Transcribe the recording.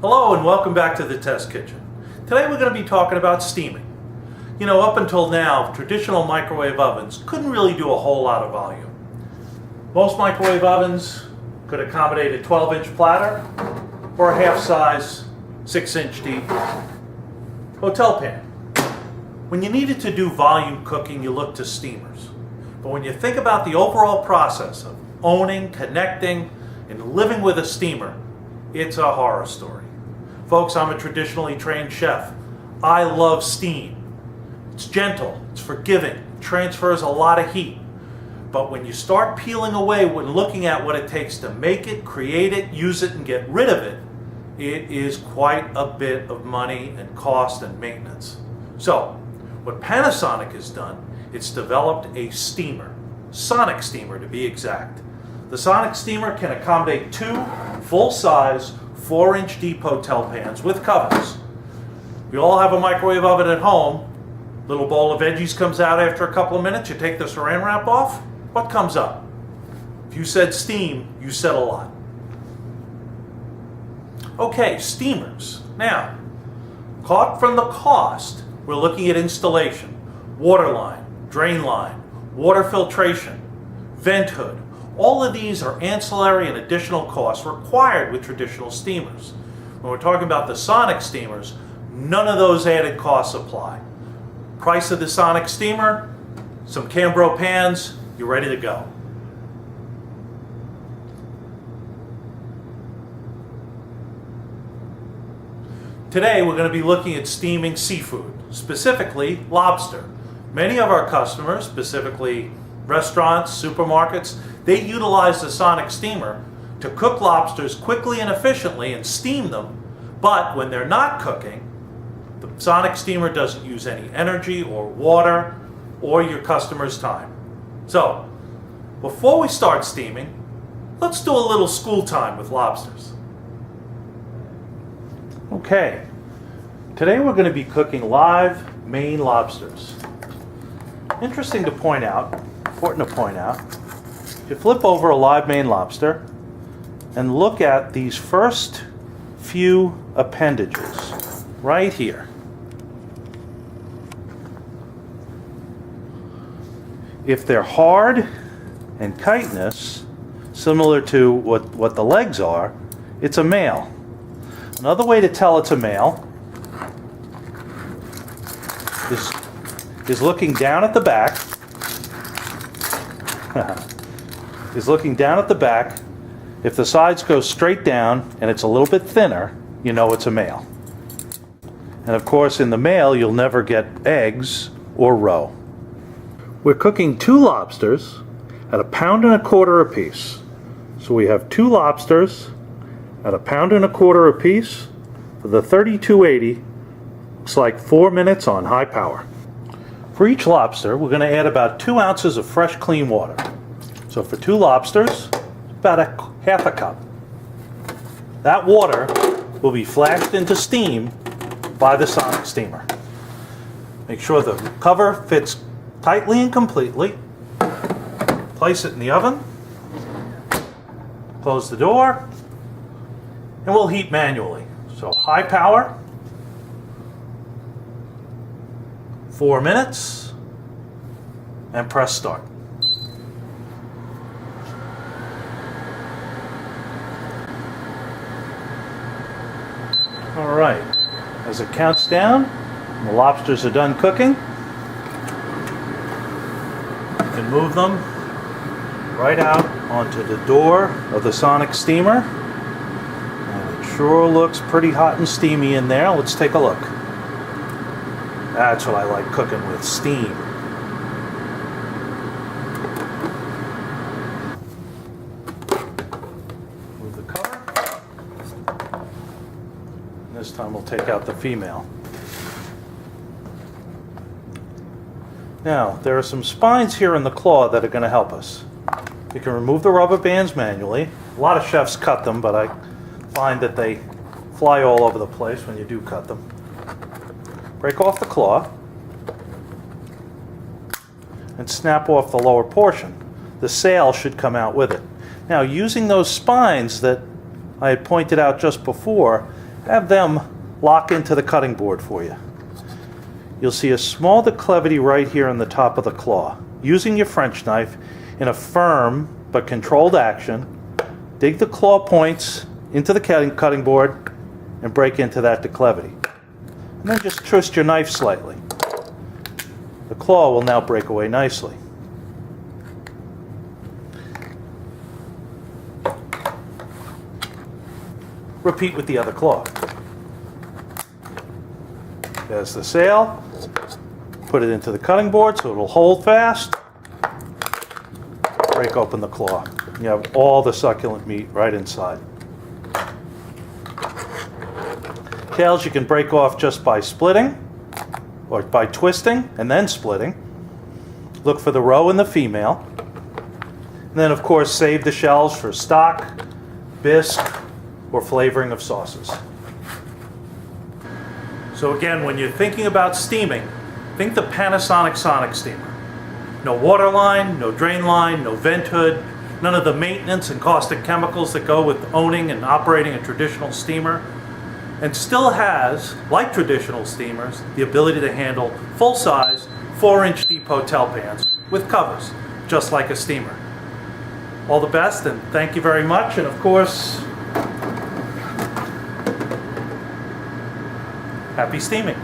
Hello and welcome back to the Test Kitchen. Today we're going to be talking about steaming. You know, up until now, traditional microwave ovens couldn't really do a whole lot of volume. Most microwave ovens could accommodate a 12-inch platter or a half-size, 6-inch deep hotel pan. When you needed to do volume cooking, you looked to steamers. But when you think about the overall process of owning, connecting, and living with a steamer, it's a horror story. Folks, I'm a traditionally trained chef. I love steam. It's gentle, it's forgiving, it transfers a lot of heat. But when you start peeling away when looking at what it takes to make it, create it, use it, and get rid of it, it is quite a bit of money and cost and maintenance. So, what Panasonic has done, it's developed a steamer, sonic steamer to be exact. The sonic steamer can accommodate two full-size 4-inch deep hotel pans with covers. We all have a microwave oven at home. Little bowl of veggies comes out after a couple of minutes. You take the saran wrap off. What comes up? If you said steam, you said a lot. Okay, steamers. Now, caught from the cost, we're looking at installation, water line, drain line, water filtration, vent hood. All of these are ancillary and additional costs required with traditional steamers. When we're talking about the sonic steamers, none of those added costs apply. Price of the sonic steamer, some Cambro pans, you're ready to go. Today we're going to be looking at steaming seafood, specifically lobster. Many of our customers, specifically restaurants, supermarkets, they utilize the sonic steamer to cook lobsters quickly and efficiently and steam them, but when they're not cooking, the sonic steamer doesn't use any energy or water or your customer's time. So, before we start steaming, let's do a little school time with lobsters. Okay, today we're going to be cooking live Maine lobsters. Interesting to point out, important to point out, you flip over a live Maine lobster and look at these first few appendages right here. If they're hard and chitinous, similar to what the legs are, it's a male. Another way to tell it's a male is looking down at the back. Is looking down at the back. If the sides go straight down and it's a little bit thinner, you know it's a male. And of course, in the male, you'll never get eggs or roe. We're cooking 2 lobsters at 1.25 pounds apiece. So we have 2 lobsters at 1.25 pounds apiece for the 3280. Looks like 4 minutes on high power. For each lobster, we're going to add about 2 ounces of fresh, clean water. So for 2 lobsters, about half a cup. That water will be flashed into steam by the sonic steamer. Make sure the cover fits tightly and completely. Place it in the oven. Close the door. And we'll heat manually. So high power. 4 minutes. And press start. All right, as it counts down, the lobsters are done cooking. You can move them right out onto the door of the sonic steamer. And it sure looks pretty hot and steamy in there. Let's take a look. That's what I like cooking with, steam. Move the cover. This time we'll take out the female. Now, there are some spines here in the claw that are going to help us. You can remove the rubber bands manually. A lot of chefs cut them, but I find that they fly all over the place when you do cut them. Break off the claw and snap off the lower portion. The sail should come out with it. Now, using those spines that I had pointed out just before, have them lock into the cutting board for you. You'll see a small declivity right here on the top of the claw. Using your French knife in a firm but controlled action, dig the claw points into the cutting board and break into that declivity. And then just twist your knife slightly. The claw will now break away nicely. Repeat with the other claw. There's the sail. Put it into the cutting board so it'll hold fast. Break open the claw. You have all the succulent meat right inside. Tails you can break off just by splitting or by twisting and then splitting. Look for the roe and the female. And then of course save the shells for stock, bisque, or flavoring of sauces. So again, when you're thinking about steaming, think the Panasonic Sonic steamer. No water line, no drain line, no vent hood, none of the maintenance and caustic chemicals that go with owning and operating a traditional steamer, and still has, like traditional steamers, the ability to handle full-size 4-inch deep hotel pans with covers, just like a steamer. All the best, and thank you very much, and of course, happy steaming.